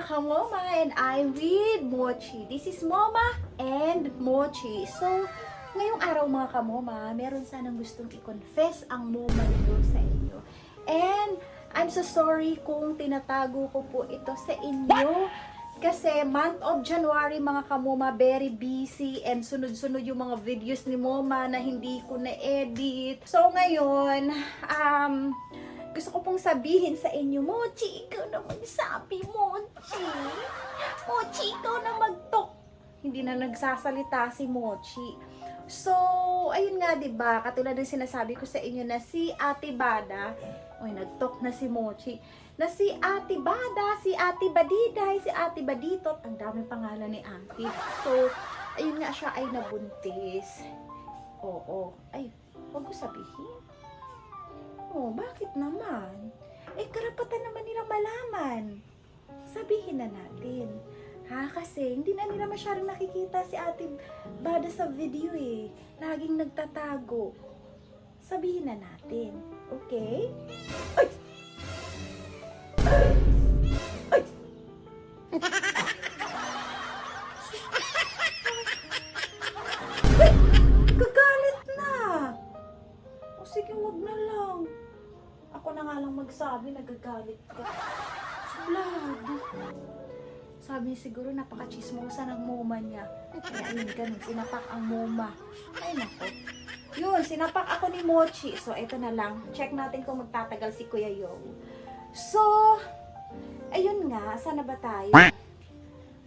Kamoma and I'm with Mochi. This is Moma and Mochi. So, ngayong araw mga Kamoma, meron sanang gustong i-confess ang Moma nyo sa inyo. And I'm so sorry kung tinatago ko po ito sa inyo. Kasi month of January mga Kamoma, very busy and sunod-sunod yung mga videos ni Moma na hindi ko na-edit. So ngayon, gusto ko pong sabihin sa inyo, Mochi, ikaw na magsabi, Mochi. Mochi, ikaw na mag-talk. Hindi na nagsasalita si Mochi. So, ayun nga, diba? Katulad ng sinasabi ko sa inyo na si Ate Bada, nag-talk na si Mochi, na si Ate Bada, si Ate Badiday, si Ate Baditot, ang daming pangalan ni Ate. So, ayun nga siya ay nabuntis. Oo. Ay, huwag ko sabihin. Oh, bakit naman? Karapatan naman nila malaman. Sabihin na natin. Kasi hindi na nila masyadong nakikita si Ate Bada sa video eh. Laging nagtatago. Sabihin na natin. Okay? Ay! Ay! Ay! Gagalit na! O sige, wag na lang. Ako na nga lang magsabi, nagagalit ka. Sublado. Sabi siguro napaka-chismosa ng Moma niya. Kaya ayun, ganun, sinapak ang Moma. Ay nako. Yun, sinapak ako ni Mochi. So, eto na lang. Check natin kung magtatagal si Kuya Yo. So, ayun nga, sana ba tayo?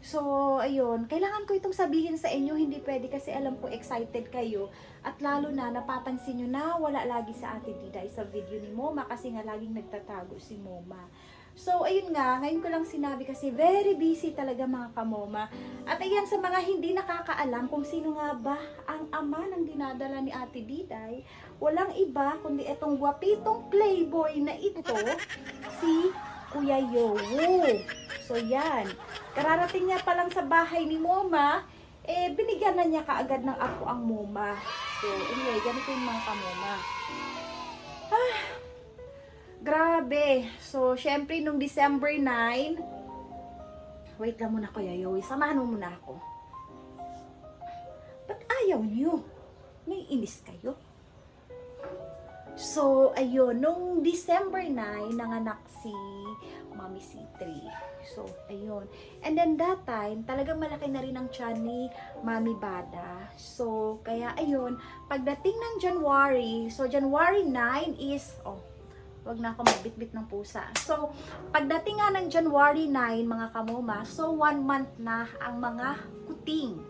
So, ayun, kailangan ko itong sabihin sa inyo, hindi pwede kasi alam ko excited kayo. At lalo na, napapansin nyo na wala lagi sa Ate Diday sa video ni Moma kasi nga laging nagtatago si Moma. So, ayun nga, ngayon ko lang sinabi kasi very busy talaga mga Kamoma. At ayan, sa mga hindi nakakaalam kung sino nga ba ang ama ng dinadala ni Ate Diday, walang iba kundi itong gwapitong playboy na ito, si Kuya Yo. So, yan. Kararating niya pa lang sa bahay ni Moma, binigyan na niya kaagad ng ako ang Moma. So, anyway, ganito yung mga Kamoma. Grabe. So, syempre, nung December 9, wait lang muna Kuya Yo, samahan mo muna ako. Ba't ayaw niyo? May inis kayo? So, ayun, nung December 9, nanganak si Mami C3. So, ayun. And then that time, talagang malaki na rin ang tiyan ni Mami Bada. So, kaya ayun, pagdating ng January, so January 9 is, wag na ako magbitbit ng pusa. So, pagdating nga ng January 9, mga Kamoma, so 1 month na ang mga kuting.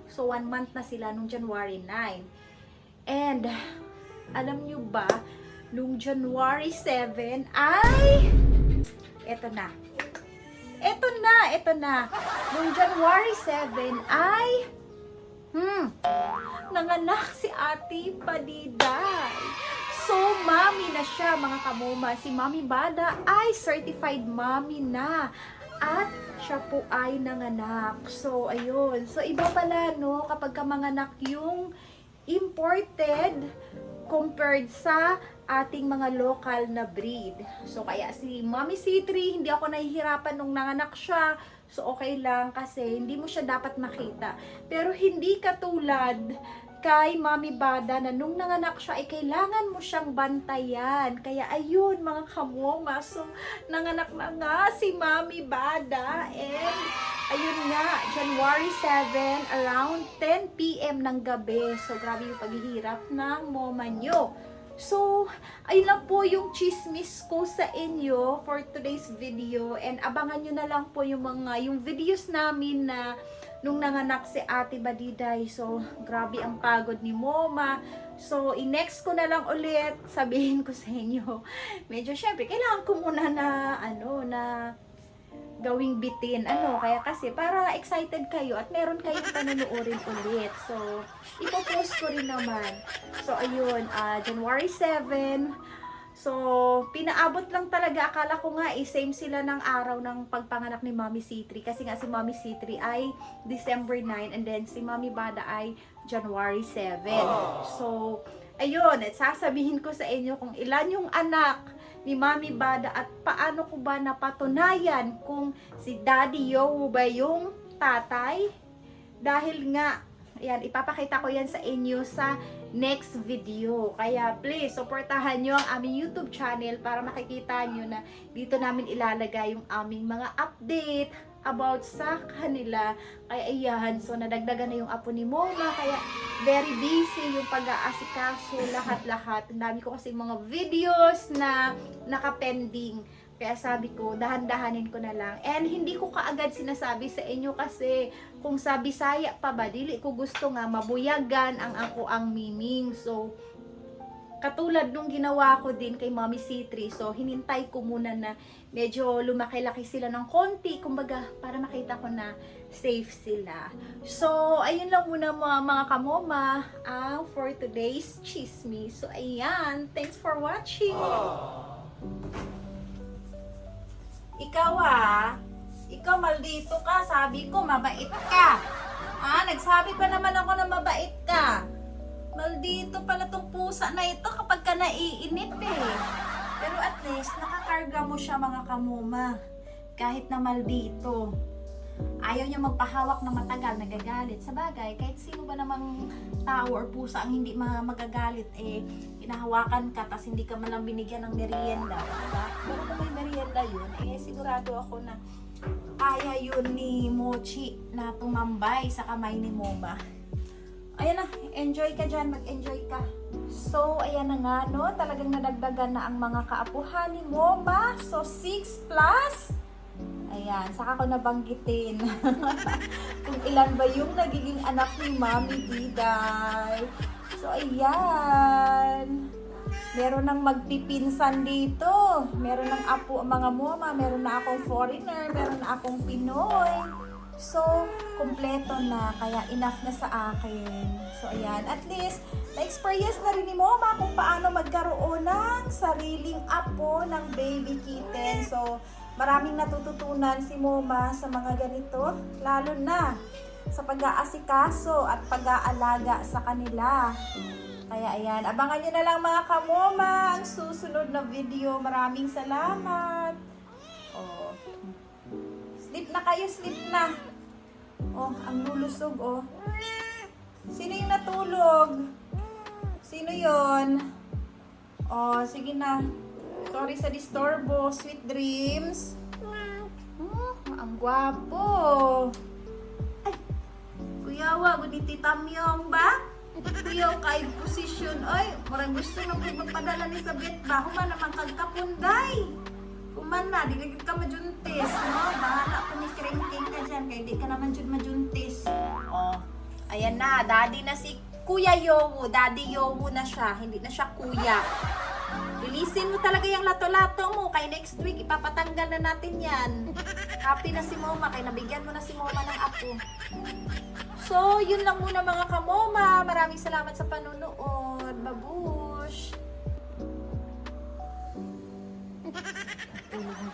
So, 1 month na sila nung January 9. And, alam nyo ba, nung January 7 ay, eto na. Nung January 7 ay, nanganak si Ate Badiday. So, mommy na siya, mga Kamoma. Si Mami Bada ay certified mommy na. At siya po ay nanganak. So, ayun. So, iba pala, no? Kapag ka manganak yung imported compared sa ating mga local na breed. So, kaya si Mami C3, hindi ako nahihirapan nung nanganak siya. So, okay lang kasi hindi mo siya dapat makita. Pero hindi katulad kay Mami Bada na nung nanganak siya ay kailangan mo siyang bantayan. Kaya ayun mga Kamoma, so nanganak na nga si Mami Bada and ayun nga, January 7 around 10 PM ng gabi. So grabe yung paghihirap ng Moma nyo. So, ayun lang po yung chismis ko sa inyo for today's video and abangan nyo na lang po yung videos namin na nung nanganak si Ate Badiday. So, grabe ang pagod ni Moma. So, i-next ko na lang ulit, sabihin ko sa inyo. Medyo, syempre, kailangan ko muna na, gawing bitin. Kaya kasi, para excited kayo at meron kayong panonoodin ulit. So, ipopost ko rin naman. So, ayun, January 7, so, pinaabot lang talaga. Akala ko nga, same sila ng araw ng pagpanganak ni Mami C3. Kasi nga si Mami C3 ay December 9 and then si Mami Bada ay January 7. So, ayun, at sasabihin ko sa inyo kung ilan yung anak ni Mami Bada at paano ko ba napatunayan kung si Daddy Yowo ba yung tatay? Dahil nga, ayan, ipapakita ko yan sa inyo sa next video. Kaya please, supportahan nyo ang aming YouTube channel para makikita nyo na dito namin ilalagay yung aming mga update about sa kanila. Kaya ayan, so nadagdagan na yung apo ni Moma, kaya very busy yung pag-aasikaso, lahat-lahat. Ang dami ko kasi mga videos na nakapending. Kaya sabi ko, dahan-dahanin ko na lang. And hindi ko kaagad sinasabi sa inyo kasi kung sa Bisaya pa ba, dili ko gusto nga mabuyagan ang ako ang miming. So, katulad nung ginawa ko din kay Mommy C3. So, hinintay ko muna na medyo lumaki-laki sila ng konti. Kumbaga, para makita ko na safe sila. So, ayun lang muna mga kamoma for today's chismis. So, ayan. Thanks for watching. Ikaw maldito ka. Sabi ko, mabait ka. Nagsabi pa naman ako na mabait ka. Maldito pala tong pusa na ito kapag ka naiinip eh. Pero at least, nakakarga mo siya mga kamoma. Kahit na maldito. Ayaw niya magpahawak na matagal, nagagalit. Sa bagay, kahit sino ba namang tao or pusa ang hindi magagalit, eh, inahawakan ka, tas hindi ka man lang binigyan ng merienda. Diba? Pero kung may merienda yun, eh, sigurado ako na kaya yun ni Mochi na tumambay sa kamay ni Moma. Ayan na, enjoy ka dyan, mag-enjoy ka. So, ayan na nga, no? Talagang nadagdagan na ang mga kaapuhan ni Moma. So, 6 plus. Ayan, saka ko nabanggitin kung ilan ba yung nagiging anak ni Mami Diday. So, ayan. Meron ng magpipinsan dito. Meron ng apo mga Moma. Meron na akong foreigner. Meron na akong Pinoy. So, kompleto na. Kaya enough na sa akin. So, ayan. At least, na-experience na rin ni Moma kung paano magkaroon ng sariling apo ng baby kitten. So, maraming natututunan si Moma sa mga ganito. Lalo na sa pag-aasikaso at pag-aalaga sa kanila. Kaya ayan, abangan nyo na lang mga kamoma ang susunod na video. Maraming salamat. Oh. Sleep na kayo, sleep na. Oh, ang lulusog, oh. Sino yung natulog? Sino yon? Oh, sige na. Sorry sa disturbo. Sweet dreams. Ang gwapo. Ay, kuyawa, guniti tamyong ba? Kuyaw kay position. Ay, marang gusto na ko magpadala ni sa bet ba? Human naman kagkapunday. Human na, di ka ka majuntis. No? Bahala ko ni cranking ka dyan. Kaya di ka naman dyan majuntis. Oh, ayan na. Daddy na si Kuya Yowo. Daddy Yowo na siya. Hindi na siya kuya. Releasin mo talaga yung lato-lato mo. Kay next week, ipapatanggal na natin yan. Happy na si Moma. Kaya nabigyan mo na si Moma ng apo. So, yun lang muna mga kamoma. Maraming salamat sa panunood. Babush! Tulog mo